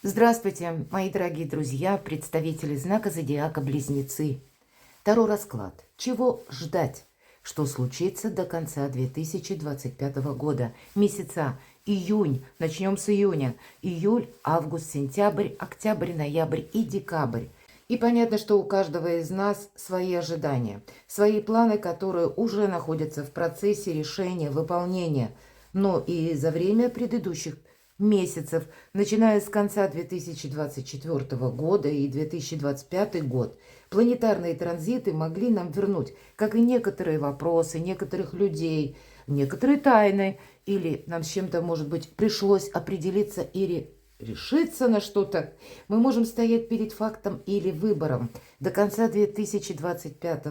Здравствуйте, мои дорогие друзья, представители знака зодиака Близнецы. Таро расклад. Чего ждать? Что случится до конца 2025 года? Месяца июнь. Начнем с июня. Июль, август, сентябрь, октябрь, ноябрь и декабрь. И понятно, что у каждого из нас свои ожидания, свои планы, которые уже находятся в процессе решения, выполнения. Но и за время предыдущих месяцев, начиная с конца 2024 года и 2025 год, планетарные транзиты могли нам вернуть, как и некоторые вопросы, некоторых людей, некоторые тайны, или нам с чем-то, может быть, пришлось определиться или решиться на что-то. Мы можем стоять перед фактом или выбором. До конца 2025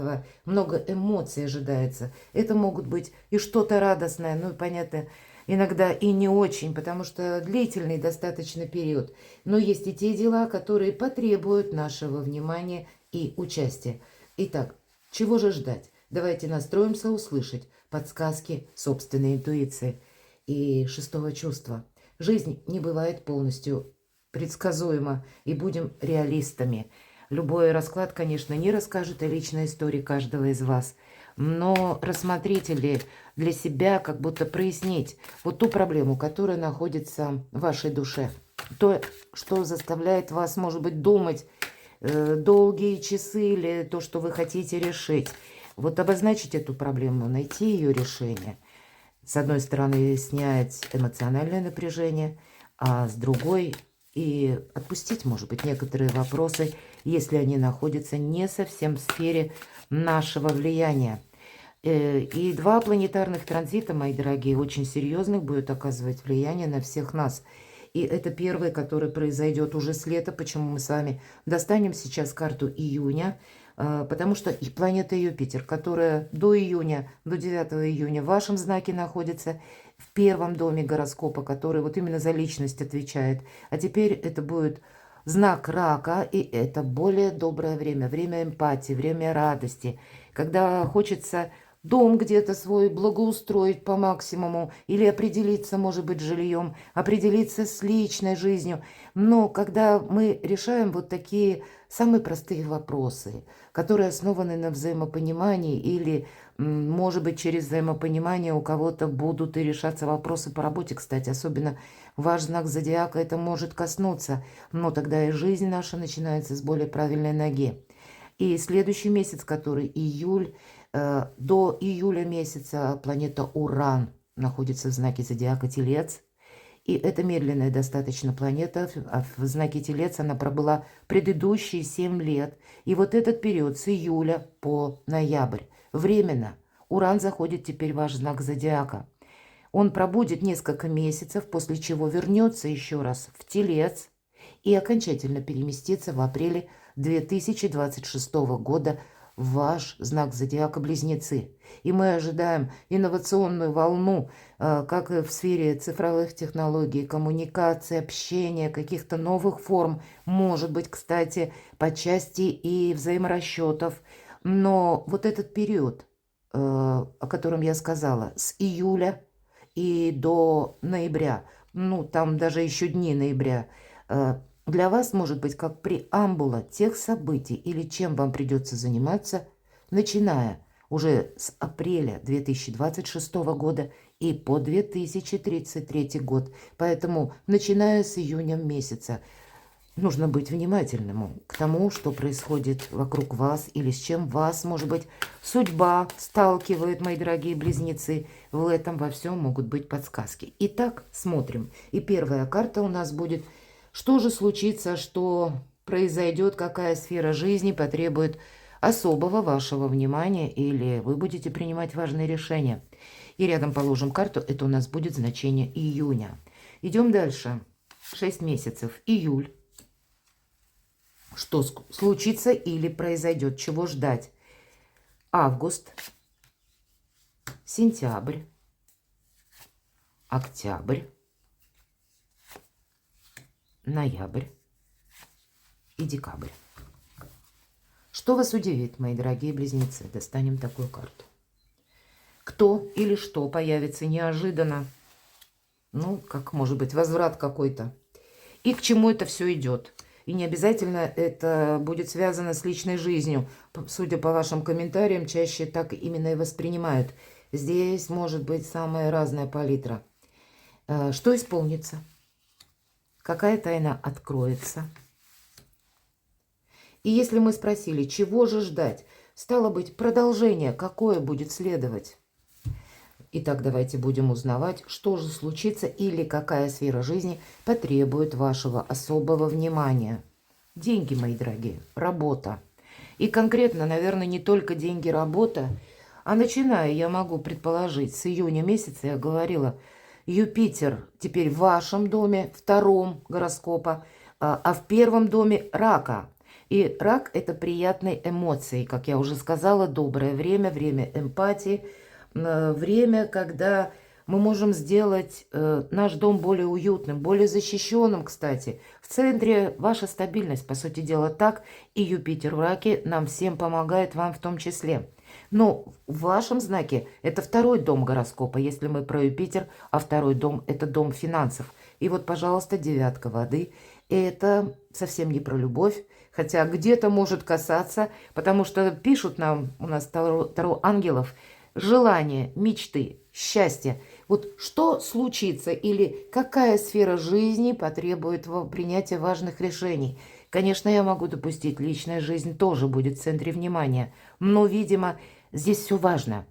много эмоций ожидается. Это могут быть и что-то радостное, ну и понятно, иногда и не очень, потому что длительный достаточно период. Но есть и те дела, которые потребуют нашего внимания и участия. Итак, чего же ждать? Давайте настроимся услышать подсказки собственной интуиции и шестого чувства. Жизнь не бывает полностью предсказуема, и будем реалистами. Любой расклад, конечно, не расскажет о личной истории каждого из вас, но рассмотрите ли для себя, как будто прояснить вот ту проблему, которая находится в вашей душе. То, что заставляет вас, может быть, думать долгие часы или то, что вы хотите решить. Вот обозначить эту проблему, найти ее решение. С одной стороны, снять эмоциональное напряжение, а с другой и отпустить, может быть, некоторые вопросы, если они находятся не совсем в сфере нашего влияния. И два планетарных транзита, мои дорогие, очень серьезных будет оказывать влияние на всех нас. И это первый, который произойдет уже с лета, почему мы с вами достанем сейчас карту июня, потому что и планета Юпитер, которая до июня, до 9 июня в вашем знаке находится, в первом доме гороскопа, который вот именно за личность отвечает. А теперь это будет знак рака, и это более доброе время, время эмпатии, время радости, когда хочется дом где-то свой благоустроить по максимуму или определиться, может быть, с жильем, определиться с личной жизнью. Но когда мы решаем вот такие самые простые вопросы, которые основаны на взаимопонимании или, может быть, через взаимопонимание у кого-то будут и решаться вопросы по работе, кстати, особенно ваш знак зодиака это может коснуться, но тогда и жизнь наша начинается с более правильной ноги. И следующий месяц, который июль, до июля месяца планета Уран находится в знаке зодиака Телец. И это медленная достаточно планета, а в знаке Телец она пробыла предыдущие 7 лет. И вот этот период с июля по ноябрь. Временно Уран заходит теперь в ваш знак зодиака. Он пробудет несколько месяцев, после чего вернется еще раз в Телец и окончательно переместится в апреле 2026 года в ваш знак зодиака Близнецы. И мы ожидаем инновационную волну, как и в сфере цифровых технологий, коммуникации, общения, каких-то новых форм, может быть, кстати, по части и взаиморасчетов. Но вот этот период, о котором я сказала, с июля и до ноября, ну, там даже еще дни ноября, для вас может быть как преамбула тех событий или чем вам придется заниматься, начиная уже с апреля 2026 года и по 2033 год. Поэтому, начиная с июня месяца, нужно быть внимательным к тому, что происходит вокруг вас или с чем вас, может быть, судьба сталкивает, мои дорогие близнецы. В этом во всем могут быть подсказки. Итак, смотрим. И первая карта у нас будет: что же случится, что произойдет, какая сфера жизни потребует особого вашего внимания, или вы будете принимать важные решения. И рядом положим карту, это у нас будет значение июня. Идем дальше. 6 месяцев. Июль. Что случится или произойдет, чего ждать? Август, сентябрь, октябрь, ноябрь и декабрь. Что вас удивит, мои дорогие близнецы? Достанем такую карту. Кто или что появится неожиданно? Ну, как может быть, возврат какой-то. и к чему это все идет. И не обязательно это будет связано с личной жизнью. Судя по вашим комментариям, чаще так именно и воспринимают. Здесь может быть самая разная палитра. Что исполнится? Какая тайна откроется? И если мы спросили, чего же ждать, стало быть, продолжение, какое будет следовать? Итак, давайте будем узнавать, что же случится или какая сфера жизни потребует вашего особого внимания. Деньги, мои дорогие, работа. И конкретно, наверное, не только деньги, работа, а начиная, я могу предположить, с июня месяца, я говорила, Юпитер теперь в вашем доме, втором гороскопа, а в первом доме рака. И рак – это приятные эмоции, как я уже сказала, доброе время, время эмпатии, время, когда мы можем сделать наш дом более уютным, более защищенным, кстати. В центре ваша стабильность, по сути дела, так, и Юпитер в раке нам всем помогает, вам в том числе. Но в вашем знаке это второй дом гороскопа, если мы про Юпитер, а второй дом – это дом финансов. И вот, пожалуйста, девятка воды – это совсем не про любовь, хотя где-то может касаться, потому что пишут нам, у нас Таро ангелов, желания, мечты, счастье. Вот что случится или какая сфера жизни потребует принятия важных решений? Конечно, я могу допустить, личная жизнь тоже будет в центре внимания, но, видимо, здесь все важно.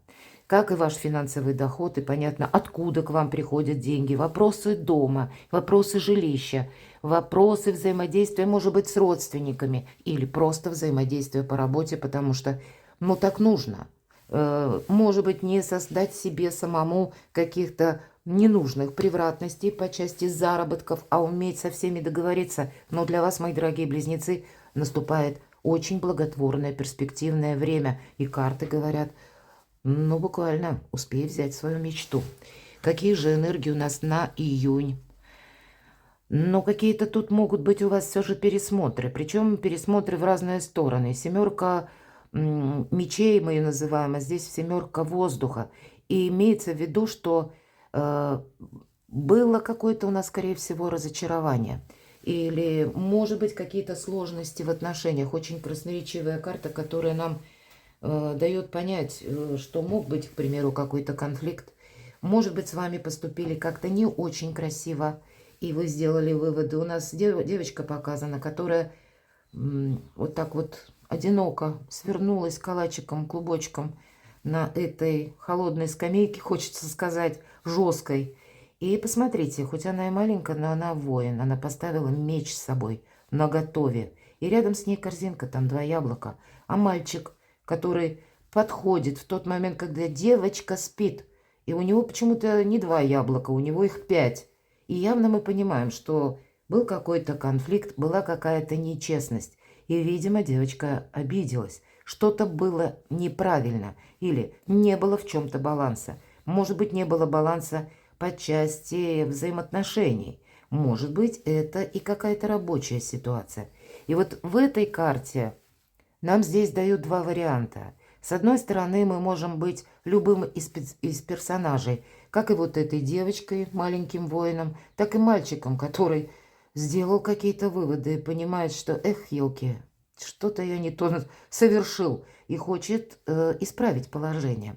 Как и ваш финансовый доход, и понятно, откуда к вам приходят деньги, вопросы дома, вопросы жилища, вопросы взаимодействия, может быть, с родственниками или просто взаимодействия по работе, потому что, ну, так нужно. Может быть, не создать себе самому каких-то ненужных превратностей по части заработков, а уметь со всеми договориться. Но для вас, мои дорогие близнецы, наступает очень благотворное перспективное время. И карты говорят, ну, буквально, успей взять свою мечту. Какие же энергии у нас на июнь? Но какие-то тут могут быть у вас все же пересмотры. Причем пересмотры в разные стороны. Семерка мечей мы ее называем, а здесь семерка воздуха. И имеется в виду, что было какое-то у нас, скорее всего, разочарование. Или, может быть, какие-то сложности в отношениях. Очень красноречивая карта, которая нам дает понять, что мог быть, к примеру, какой-то конфликт. Может быть, с вами поступили как-то не очень красиво, и вы сделали выводы. У нас девочка показана, которая вот так вот одиноко свернулась калачиком, клубочком на этой холодной скамейке, хочется сказать, жесткой. И посмотрите, хоть она и маленькая, но она воин. Она поставила меч с собой наготове. И рядом с ней корзинка, там 2 яблока. А мальчик, который подходит в тот момент, когда девочка спит, и у него почему-то не 2 яблока, у него их 5. И явно мы понимаем, что был какой-то конфликт, была какая-то нечестность. И, видимо, девочка обиделась. Что-то было неправильно или не было в чем-то баланса. Может быть, не было баланса по части взаимоотношений. Может быть, это и какая-то рабочая ситуация. И вот в этой карте нам здесь дают 2 варианта. С одной стороны, мы можем быть любым из персонажей, как и вот этой девочкой, маленьким воином, так и мальчиком, который сделал какие-то выводы и понимает, что, эх, елки, что-то я не то совершил, и хочет исправить положение.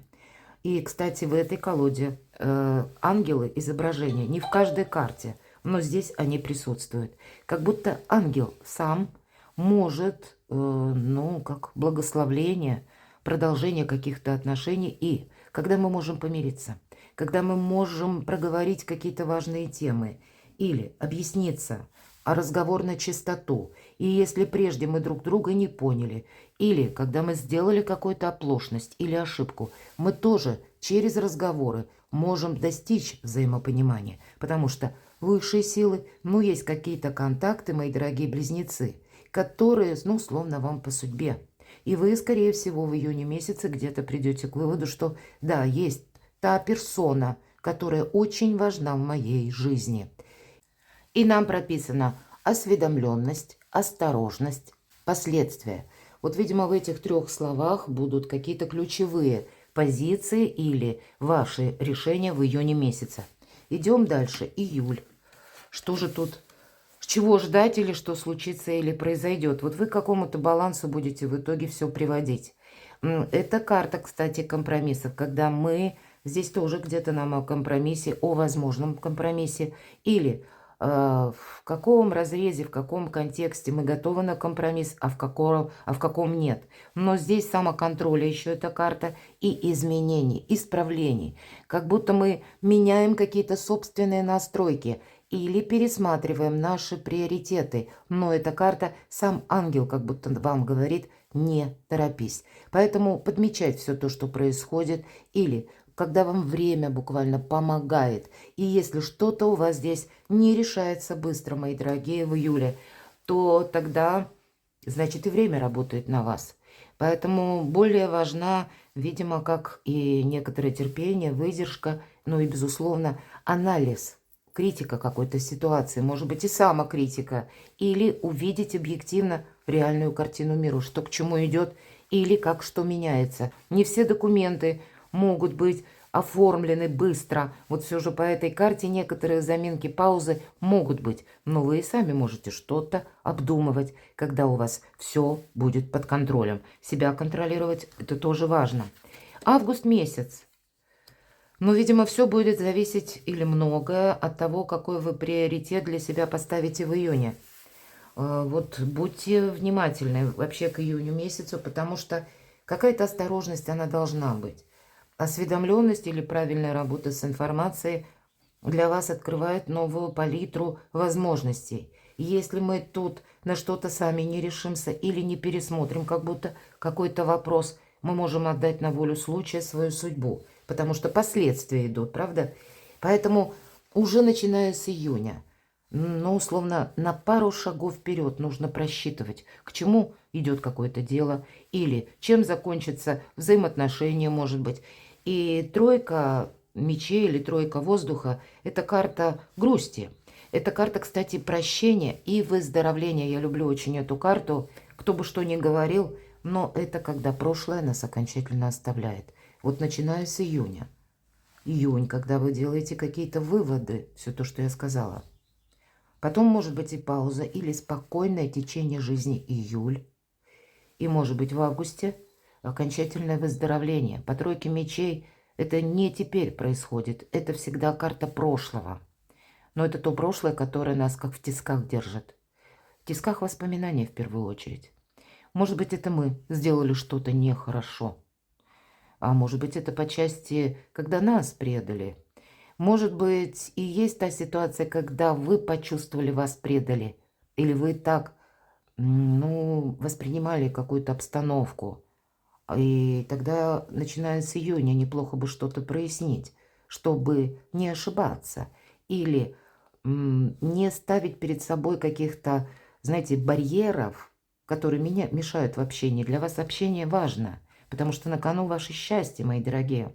И, кстати, в этой колоде ангелы изображения не в каждой карте, но здесь они присутствуют. Как будто ангел сам может, ну, как благословление, продолжение каких-то отношений, и когда мы можем помириться, когда мы можем проговорить какие-то важные темы или объясниться, а разговор на чистоту. И если прежде мы друг друга не поняли, или когда мы сделали какую-то оплошность или ошибку, мы тоже через разговоры можем достичь взаимопонимания, потому что высшие силы, ну, есть какие-то контакты, мои дорогие близнецы, которые, ну, словно вам по судьбе. И вы, скорее всего, в июне месяце где-то придете к выводу, что да, есть та персона, которая очень важна в моей жизни. И нам прописана осведомленность, осторожность, последствия. Вот, видимо, в этих 3 словах будут какие-то ключевые позиции или ваши решения в июне месяце. Идем дальше. Июль. Что же тут чего ждать или что случится или произойдет. Вот вы к какому-то балансу будете в итоге все приводить. Это карта, кстати, компромиссов, когда мы здесь тоже где-то нам о компромиссе, о возможном компромиссе, или в каком разрезе, в каком контексте мы готовы на компромисс, а в каком нет. Но здесь самоконтроля еще эта карта и изменений, исправлений. Как будто мы меняем какие-то собственные настройки или пересматриваем наши приоритеты. Но эта карта, сам ангел как будто вам говорит: не торопись. Поэтому подмечать все то, что происходит, или когда вам время буквально помогает. И если что-то у вас здесь не решается быстро, мои дорогие, в июле, то тогда, значит, и время работает на вас. Поэтому более важна, видимо, как и некоторое терпение, выдержка, ну и, безусловно, анализ, критика какой-то ситуации, может быть, и самокритика, или увидеть объективно реальную картину мира, что к чему идет, или как что меняется. Не все документы могут быть оформлены быстро. Вот все же по этой карте некоторые заминки, паузы могут быть. Но вы и сами можете что-то обдумывать, когда у вас все будет под контролем. Себя контролировать – это тоже важно. Август месяц. Но, видимо, все будет зависеть или многое от того, какой вы приоритет для себя поставите в июне. Вот будьте внимательны вообще к июню месяцу, потому что какая-то осторожность, она должна быть. Осведомленность или правильная работа с информацией для вас открывает новую палитру возможностей. Если мы тут на что-то сами не решимся или не пересмотрим как будто какой-то вопрос, мы можем отдать на волю случая свою судьбу, потому что последствия идут, правда? Поэтому уже начиная с июня, ну, условно, на пару шагов вперед нужно просчитывать, к чему идет какое-то дело, или чем закончатся взаимоотношения, может быть. И тройка мечей или тройка воздуха – это карта грусти. Это карта, кстати, прощения и выздоровления. Я люблю очень эту карту, кто бы что ни говорил, но это когда прошлое нас окончательно оставляет. Вот начиная с июня. Июнь, когда вы делаете какие-то выводы, все то, что я сказала. Потом может быть и пауза, или спокойное течение жизни июль. И может быть в августе окончательное выздоровление. По тройке мечей это не теперь происходит, это всегда карта прошлого. Но это то прошлое, которое нас как в тисках держит. В тисках воспоминаний в первую очередь. Может быть, это мы сделали что-то нехорошо. А может быть, это по части, когда нас предали. Может быть, и есть та ситуация, когда вы почувствовали, вас предали. Или вы так, ну, воспринимали какую-то обстановку. И тогда, начиная с июня, неплохо бы что-то прояснить, чтобы не ошибаться. Или не ставить перед собой каких-то, знаете, барьеров, которые мешают в общении. Для вас общение важно, потому что на кону ваше счастье, мои дорогие.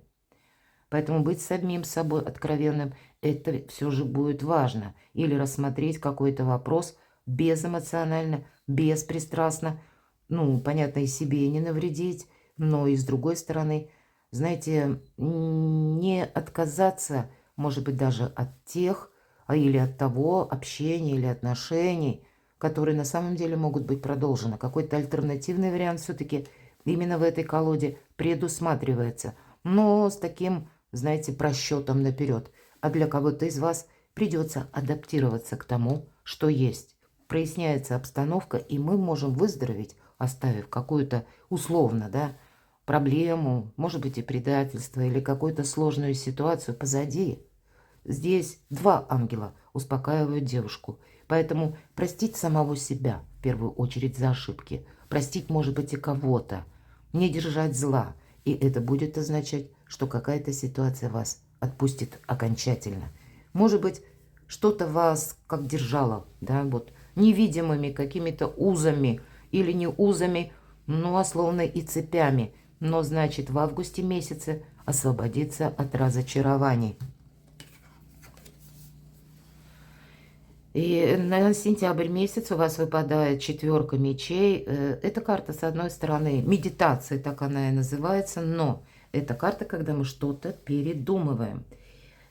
Поэтому быть самим собой откровенным, это все же будет важно. Или рассмотреть какой-то вопрос безэмоционально, беспристрастно. Ну, понятно, и себе не навредить, но и с другой стороны, знаете, не отказаться, может быть, даже от тех, или от того общения или отношений, которые на самом деле могут быть продолжены. Какой-то альтернативный вариант все-таки именно в этой колоде предусматривается. Но с таким, знаете, просчетом наперед. А для кого-то из вас придется адаптироваться к тому, что есть. Проясняется обстановка, и мы можем выздороветь, оставив какую-то условно, да, проблему, может быть, и предательство, или какую-то сложную ситуацию позади. Здесь два ангела успокаивают девушку. Поэтому простить самого себя, в первую очередь, за ошибки. Простить, может быть, и кого-то. Не держать зла. И это будет означать, что какая-то ситуация вас отпустит окончательно. Может быть, что-то вас как держало, да, вот невидимыми какими-то узами или не узами, ну, а словно и цепями. Но, значит, в августе месяце освободиться от разочарований. И на сентябрь месяц у вас выпадает четверка мечей. Эта карта, с одной стороны, медитация, так она и называется, но это карта, когда мы что-то передумываем.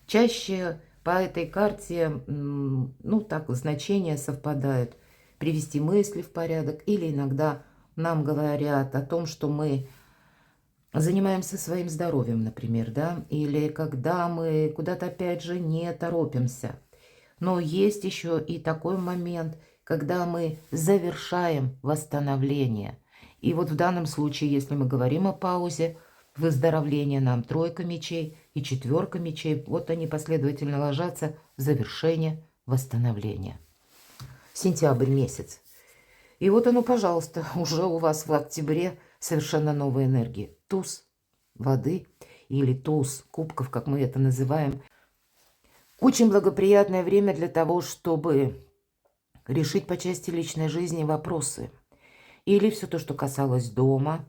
Чаще по этой карте, ну так, значения совпадают. Привести мысли в порядок. Или иногда нам говорят о том, что мы занимаемся своим здоровьем, например, да, или когда мы куда-то, опять же, не торопимся. Но есть еще и такой момент, когда мы завершаем восстановление. И вот в данном случае, если мы говорим о паузе, выздоровление, нам тройка мечей и четверка мечей, вот они последовательно ложатся в завершение восстановления. Сентябрь месяц. И вот оно, пожалуйста, уже у вас в октябре совершенно новые энергии. Туз воды или туз кубков, как мы это называем. Очень благоприятное время для того, чтобы решить по части личной жизни вопросы. Или все то, что касалось дома.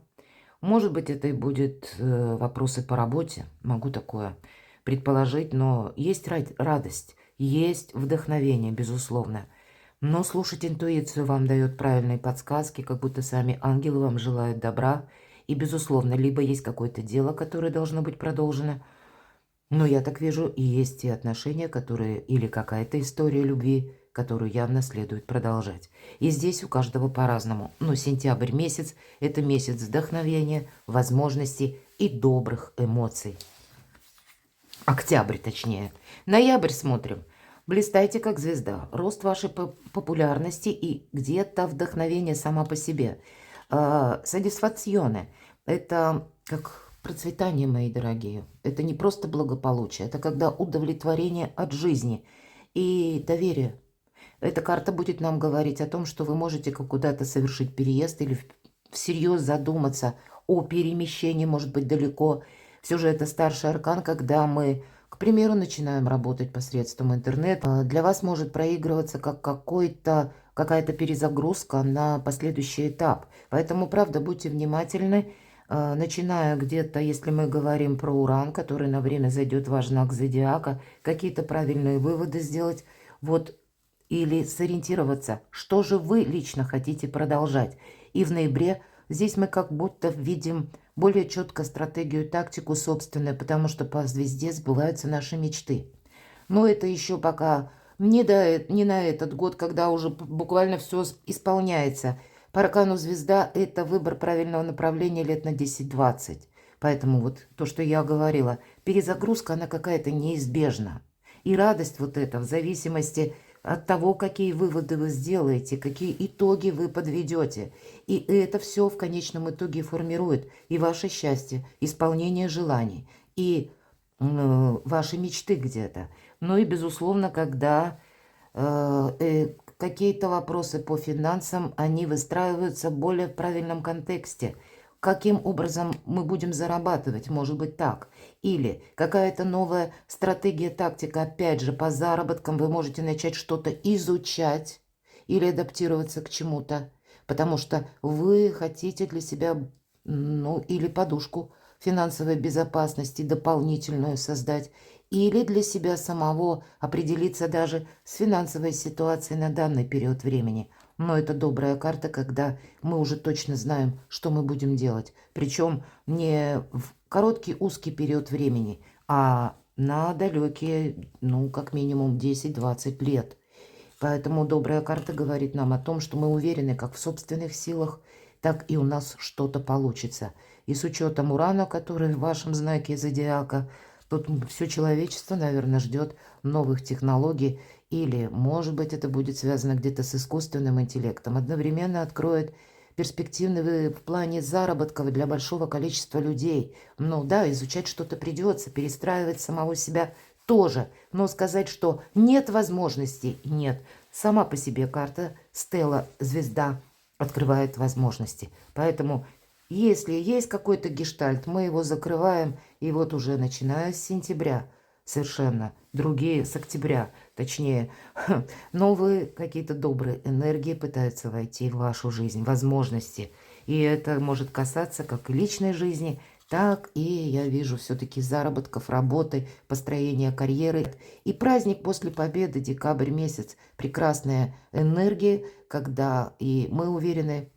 Может быть, это и будет вопросы по работе. Могу такое предположить, но есть радость, есть вдохновение, безусловно. Но слушать интуицию вам дает правильные подсказки, как будто сами ангелы вам желают добра. И, безусловно, либо есть какое-то дело, которое должно быть продолжено. Но я так вижу, и есть те отношения, которые, или какая-то история любви, которую явно следует продолжать. И здесь у каждого по-разному. Но сентябрь месяц – это месяц вдохновения, возможностей и добрых эмоций. Октябрь, точнее. Ноябрь смотрим. Блистайте как звезда. Рост вашей популярности и где-то вдохновение сама по себе. Сатисфакционе. Это как процветание, мои дорогие. Это не просто благополучие. Это когда удовлетворение от жизни и доверие. Эта карта будет нам говорить о том, что вы можете куда-то совершить переезд или всерьез задуматься о перемещении, может быть, далеко. Все же это старший аркан, когда мы, к примеру, начинаем работать посредством интернета. Для вас может проигрываться как какая-то перезагрузка на последующий этап. Поэтому, правда, будьте внимательны, начиная где-то, если мы говорим про Уран, который на время зайдет в ваш знак зодиака, какие-то правильные выводы сделать, вот, или сориентироваться, что же вы лично хотите продолжать. И в ноябре здесь мы как будто видим более четко стратегию, тактику собственную, потому что по звезде сбываются наши мечты. Но это еще пока не на этот год, когда уже буквально все исполняется. По аркану звезда – это выбор правильного направления лет на 10-20. Поэтому вот то, что я говорила, перезагрузка, она какая-то неизбежна. И радость вот эта в зависимости от того, какие выводы вы сделаете, какие итоги вы подведете. И это все в конечном итоге формирует и ваше счастье, исполнение желаний, и ваши мечты где-то. Ну и, безусловно, когда какие-то вопросы по финансам, они выстраиваются более в правильном контексте. Каким образом мы будем зарабатывать, может быть так. Или какая-то новая стратегия, тактика, опять же, по заработкам вы можете начать что-то изучать или адаптироваться к чему-то, потому что вы хотите для себя, ну, или подушку финансовой безопасности дополнительную создать, или для себя самого определиться даже с финансовой ситуацией на данный период времени. Но это добрая карта, когда мы уже точно знаем, что мы будем делать. Причем не в короткий узкий период времени, а на далекие, ну, как минимум 10-20 лет. Поэтому добрая карта говорит нам о том, что мы уверены как в собственных силах, так и у нас что-то получится. И с учетом Урана, который в вашем знаке зодиака, тут все человечество, наверное, ждет новых технологий. Или, может быть, это будет связано где-то с искусственным интеллектом. Одновременно откроет перспективы в плане заработков для большого количества людей. Ну да, изучать что-то придется, перестраивать самого себя тоже. Но сказать, что нет возможностей, нет. Сама по себе карта Стелла, звезда, открывает возможности. Поэтому, если есть какой-то гештальт, мы его закрываем. И вот уже начиная с сентября, совершенно другие с октября, точнее, новые какие-то добрые энергии пытаются войти в вашу жизнь, возможности. И это может касаться как и личной жизни, так и, я вижу, все-таки заработков, работы, построения карьеры. И праздник после победы, декабрь месяц, прекрасная энергия, когда и мы уверены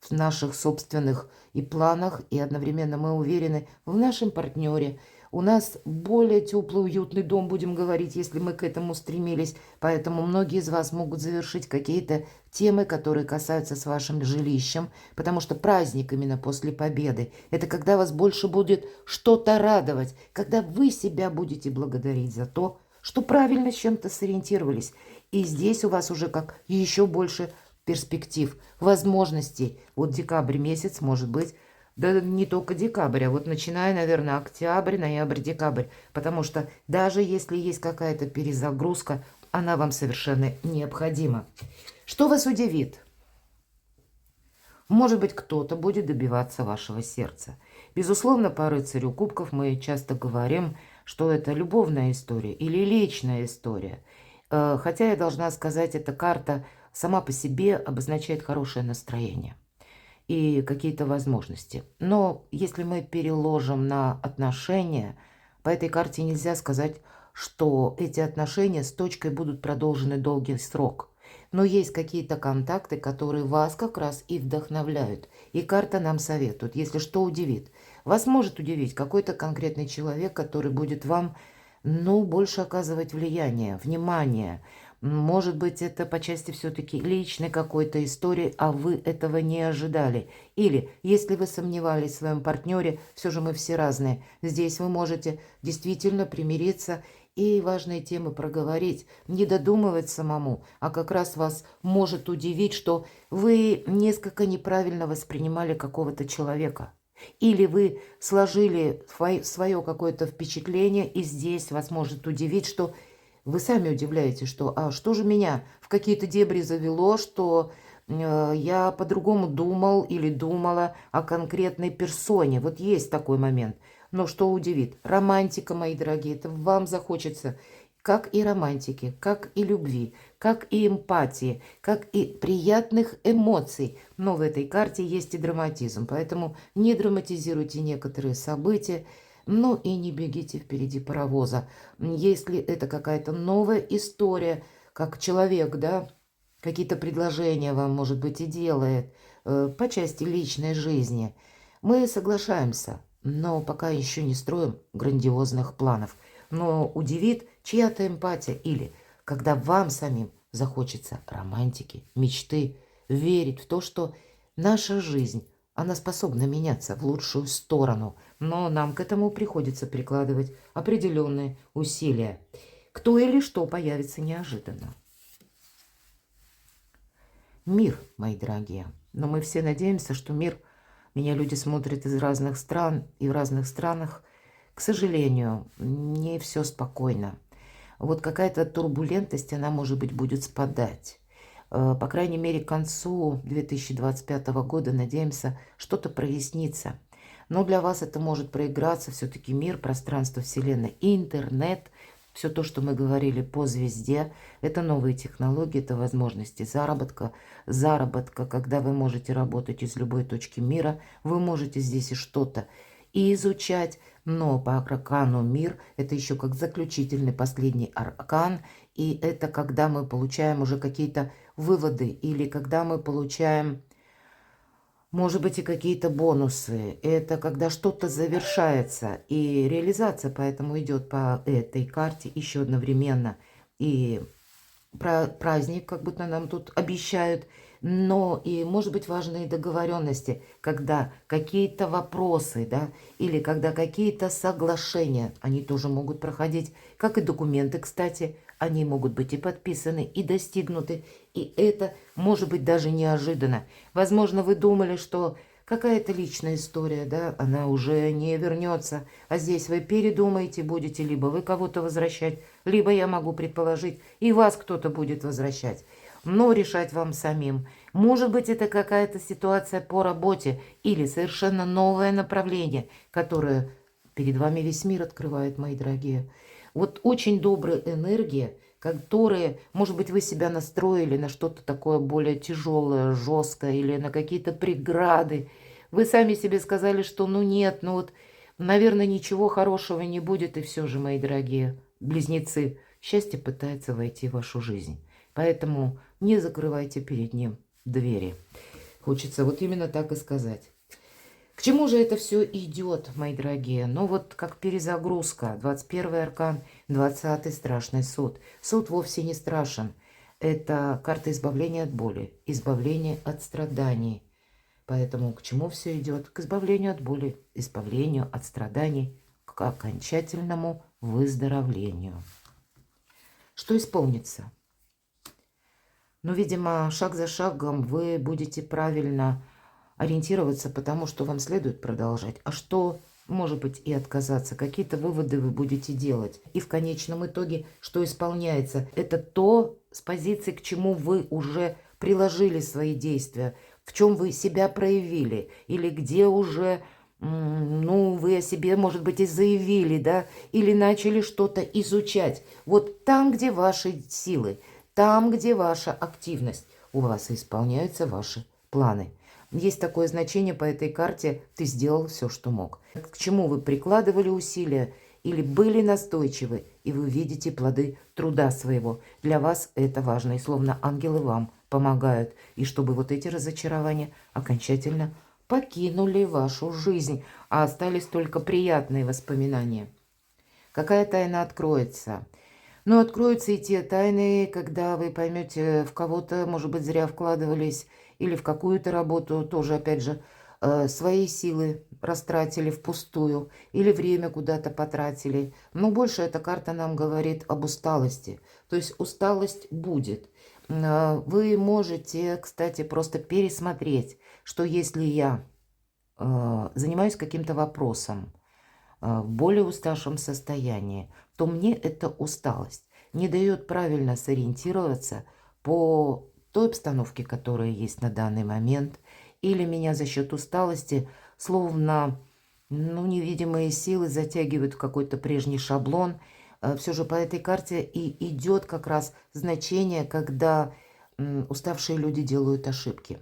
в наших собственных и планах, и одновременно мы уверены в нашем партнере, У нас более теплый, уютный дом, будем говорить, если мы к этому стремились. Поэтому многие из вас могут завершить какие-то темы, которые касаются с вашим жилищем. Потому что праздник именно после победы. Это когда вас больше будет что-то радовать. Когда вы себя будете благодарить за то, что правильно с чем-то сориентировались. И здесь у вас уже как еще больше перспектив, возможностей. Вот декабрь месяц может быть, да не только декабрь, а вот начиная, наверное, октябрь, ноябрь, декабрь. Потому что даже если есть какая-то перезагрузка, она вам совершенно необходима. Что вас удивит? Может быть, кто-то будет добиваться вашего сердца. Безусловно, по рыцарю кубков мы часто говорим, что это любовная история или личная история. Хотя я должна сказать, эта карта сама по себе обозначает хорошее настроение и какие-то возможности. Но если мы переложим на отношения, по этой карте нельзя сказать, что эти отношения с точкой будут продолжены долгий срок. Но есть какие-то контакты, которые вас как раз и вдохновляют. И карта нам советует, если что удивит. Вас может удивить какой-то конкретный человек, который будет вам, ну, больше оказывать влияние, внимание. Может быть, это по части все-таки личной какой-то истории, а вы этого не ожидали. Или, если вы сомневались в своем партнере, все же мы все разные. Здесь вы можете действительно примириться и важные темы проговорить, не додумывать самому, а как раз вас может удивить, что вы несколько неправильно воспринимали какого-то человека. Или вы сложили свое какое-то впечатление, и здесь вас может удивить, что вы сами удивляетесь, что а что же меня в какие-то дебри завело, что я по-другому думал или думала о конкретной персоне. Вот есть такой момент. Но что удивит? Романтика, мои дорогие, это вам захочется как и романтики, как и любви, как и эмпатии, как и приятных эмоций. Но в этой карте есть и драматизм, поэтому не драматизируйте некоторые события, ну и не бегите впереди паровоза. Если это какая-то новая история, как человек, да, какие-то предложения вам, может быть, и делает по части личной жизни, мы соглашаемся, но пока еще не строим грандиозных планов. Но удивит чья-то эмпатия или когда вам самим захочется романтики, мечты, верить в то, что наша жизнь, она способна меняться в лучшую сторону, но нам к этому приходится прикладывать определенные усилия. Кто или что появится неожиданно. Мир, мои дорогие. Но мы все надеемся, что мир... Меня люди смотрят из разных стран, и в разных странах, к сожалению, не все спокойно. Вот какая-то турбулентность, она, может быть, будет спадать. По крайней мере, к концу 2025 года, надеемся, что-то прояснится. Но для вас это может проиграться. Все-таки мир, пространство Вселенной и интернет, все то, что мы говорили по звезде, это новые технологии, это возможности заработка, когда вы можете работать из любой точки мира, вы можете здесь и что-то и изучать, но по аркану мир это еще как заключительный последний аркан, и это когда мы получаем уже какие-то выводы или когда мы получаем, может быть, и какие-то бонусы. Это когда что-то завершается, и реализация поэтому идет по этой карте еще одновременно. И праздник, как будто нам тут обещают, но и, может быть, важные договоренности, когда какие-то вопросы, да, или когда какие-то соглашения, они тоже могут проходить, как и документы, кстати, они могут быть и подписаны, и достигнуты, и это может быть даже неожиданно. Возможно, вы думали, что какая-то личная история, да, она уже не вернется, а здесь вы передумаете, будете либо вы кого-то возвращать, либо я могу предположить, и вас кто-то будет возвращать. Но решать вам самим. Может быть, это какая-то ситуация по работе или совершенно новое направление, которое перед вами весь мир открывает, мои дорогие. Вот очень добрая энергия, которые, может быть, вы себя настроили на что-то такое более тяжелое, жесткое или на какие-то преграды. Вы сами себе сказали, что ну нет, ну вот, наверное, ничего хорошего не будет. И все же, мои дорогие близнецы, счастье пытается войти в вашу жизнь. Поэтому не закрывайте перед ним двери. Хочется вот именно так и сказать. К чему же это все идет, мои дорогие? Ну вот как перезагрузка. 21-й аркан, 20-й страшный суд. Суд вовсе не страшен. Это карта избавления от боли, избавления от страданий. Поэтому к чему все идет? К избавлению от боли, избавлению от страданий, к окончательному выздоровлению. Что исполнится? Ну, видимо, шаг за шагом вы будете правильно ориентироваться, потому что вам следует продолжать. А что, может быть, и отказаться? Какие-то выводы вы будете делать. И в конечном итоге, что исполняется? Это то, с позиции, к чему вы уже приложили свои действия, в чем вы себя проявили, или где уже, ну, вы о себе, может быть, и заявили, да, или начали что-то изучать. Вот там, где ваши силы, там, где ваша активность, у вас исполняются ваши планы. Есть такое значение по этой карте «ты сделал все, что мог». К чему вы прикладывали усилия или были настойчивы, и вы видите плоды труда своего. Для вас это важно, и словно ангелы вам помогают. И чтобы вот эти разочарования окончательно покинули вашу жизнь, а остались только приятные воспоминания. Какая тайна откроется? Но откроются и те тайны, когда вы поймете, в кого-то, может быть, зря вкладывались, или в какую-то работу тоже, опять же, свои силы растратили впустую, или время куда-то потратили. Но больше эта карта нам говорит об усталости. То есть усталость будет. Вы можете, кстати, просто пересмотреть, что если я занимаюсь каким-то вопросом, в более уставшем состоянии, то мне эта усталость не дает правильно сориентироваться по той обстановке, которая есть на данный момент, или меня за счет усталости словно, ну, невидимые силы затягивают в какой-то прежний шаблон. Все же по этой карте и идет как раз значение, когда уставшие люди делают ошибки.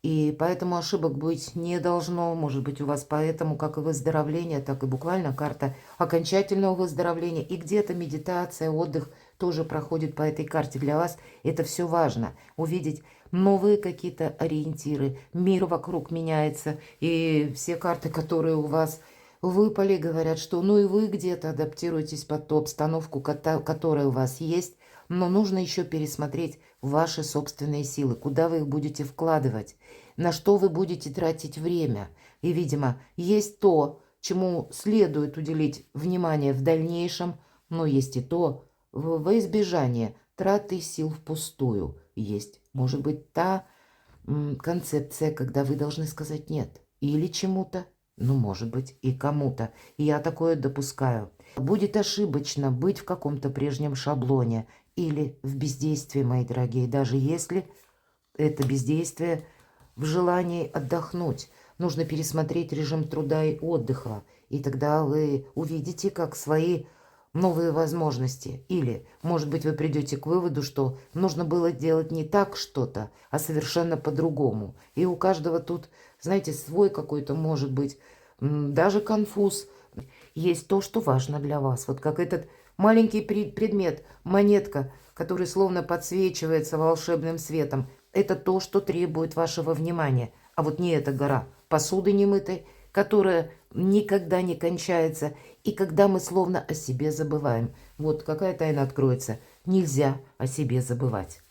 И поэтому ошибок быть не должно. Может быть, у вас поэтому как и выздоровление, так и буквально карта окончательного выздоровления. И где-то медитация, отдых тоже проходит по этой карте. Для вас это все важно. Увидеть новые какие-то ориентиры. Мир вокруг меняется. И все карты, которые у вас выпали, говорят, что ну и вы где-то адаптируетесь под ту обстановку, которая у вас есть. Но нужно еще пересмотреть ваши собственные силы, куда вы их будете вкладывать, на что вы будете тратить время. И, видимо, есть то, чему следует уделить внимание в дальнейшем, но есть и то, во избежание траты сил впустую. Есть, может быть, та концепция, когда вы должны сказать «нет» или чему-то, ну, может быть, и кому-то. И я такое допускаю. Будет ошибочно быть в каком-то прежнем шаблоне или в бездействии, мои дорогие, даже если это бездействие в желании отдохнуть. Нужно пересмотреть режим труда и отдыха, и тогда вы увидите, как свои новые возможности. Или, может быть, вы придете к выводу, что нужно было делать не так что-то, а совершенно по-другому. И у каждого тут, знаете, свой какой-то, может быть, даже конфуз. Есть то, что важно для вас. Вот как этот маленький предмет, монетка, который словно подсвечивается волшебным светом. Это то, что требует вашего внимания. А вот не эта гора посуды немытой, которая никогда не кончается, и когда мы словно о себе забываем. Вот какая тайна откроется. Нельзя о себе забывать.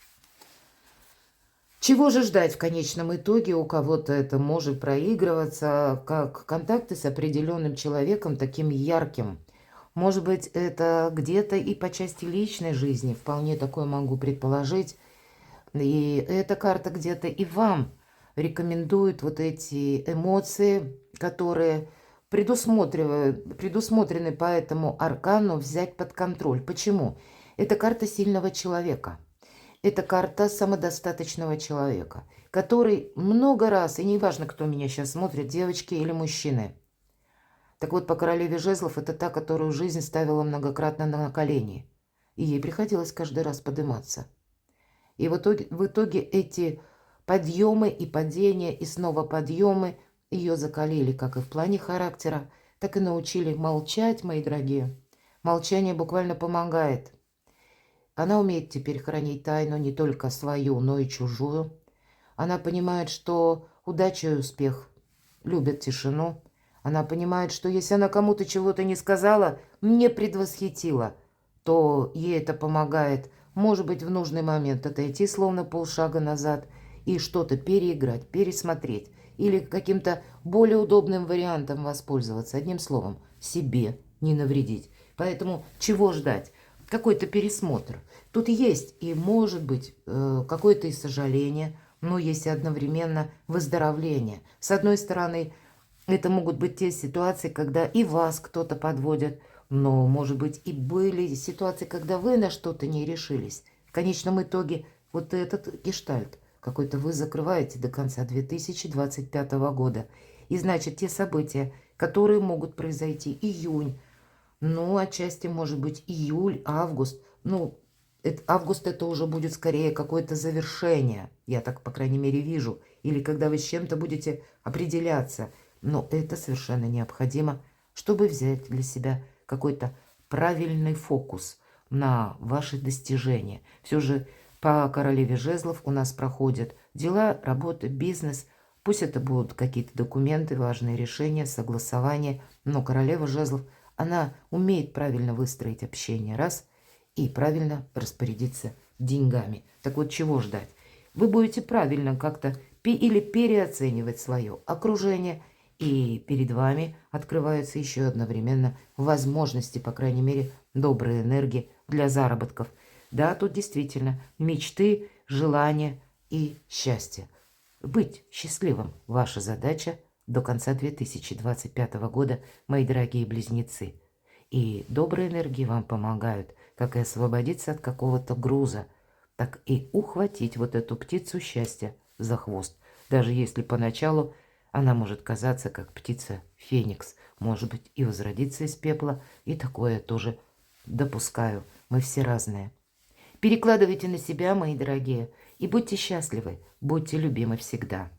Чего же ждать в конечном итоге? У кого-то это может проигрываться, как контакты с определенным человеком, таким ярким. Может быть, это где-то и по части личной жизни, вполне такое могу предположить. И эта карта где-то и вам рекомендует вот эти эмоции, которые предусмотрены по этому аркану, взять под контроль. Почему? Это карта сильного человека. Это карта самодостаточного человека, который много раз, и неважно, кто меня сейчас смотрит, девочки или мужчины. Так вот, по королеве жезлов это та, которую жизнь ставила многократно на колени. И ей приходилось каждый раз подниматься. И в итоге эти подъемы и падения, и снова подъемы ее закалили, как и в плане характера, так и научили молчать, мои дорогие. Молчание буквально помогает. Она умеет теперь хранить тайну не только свою, но и чужую. Она понимает, что удача и успех любит тишину. Она понимает, что если она кому-то чего-то не сказала, не предвосхитила, то ей это помогает, может быть, в нужный момент отойти словно полшага назад и что-то переиграть, пересмотреть или каким-то более удобным вариантом воспользоваться. Одним словом, себе не навредить. Поэтому чего ждать? Какой-то пересмотр. Тут есть и может быть какое-то и сожаление, но есть и одновременно выздоровление. С одной стороны, это могут быть те ситуации, когда и вас кто-то подводит, но, может быть, и были ситуации, когда вы на что-то не решились. В конечном итоге вот этот гештальт какой-то вы закрываете до конца 2025 года. И значит, те события, которые могут произойти июнь, ну, отчасти, может быть, июль, август. Ну, август это уже будет скорее какое-то завершение. Я так, по крайней мере, вижу. Или когда вы с чем-то будете определяться. Но это совершенно необходимо, чтобы взять для себя какой-то правильный фокус на ваши достижения. Все же по королеве жезлов у нас проходят дела, работа, бизнес. Пусть это будут какие-то документы, важные решения, согласования. Но королева жезлов, она умеет правильно выстроить общение, раз, и правильно распорядиться деньгами. Так вот, чего ждать? Вы будете правильно как-то или переоценивать свое окружение, и перед вами открываются еще одновременно возможности, по крайней мере, доброй энергии для заработков. Да, тут действительно мечты, желания и счастье. Быть счастливым – ваша задача до конца 2025 года, мои дорогие близнецы. И добрые энергии вам помогают как и освободиться от какого-то груза, так и ухватить вот эту птицу счастья за хвост. Даже если поначалу она может казаться как птица Феникс, может быть и возродиться из пепла, и такое тоже допускаю. Мы все разные. Перекладывайте на себя, мои дорогие, и будьте счастливы, будьте любимы всегда.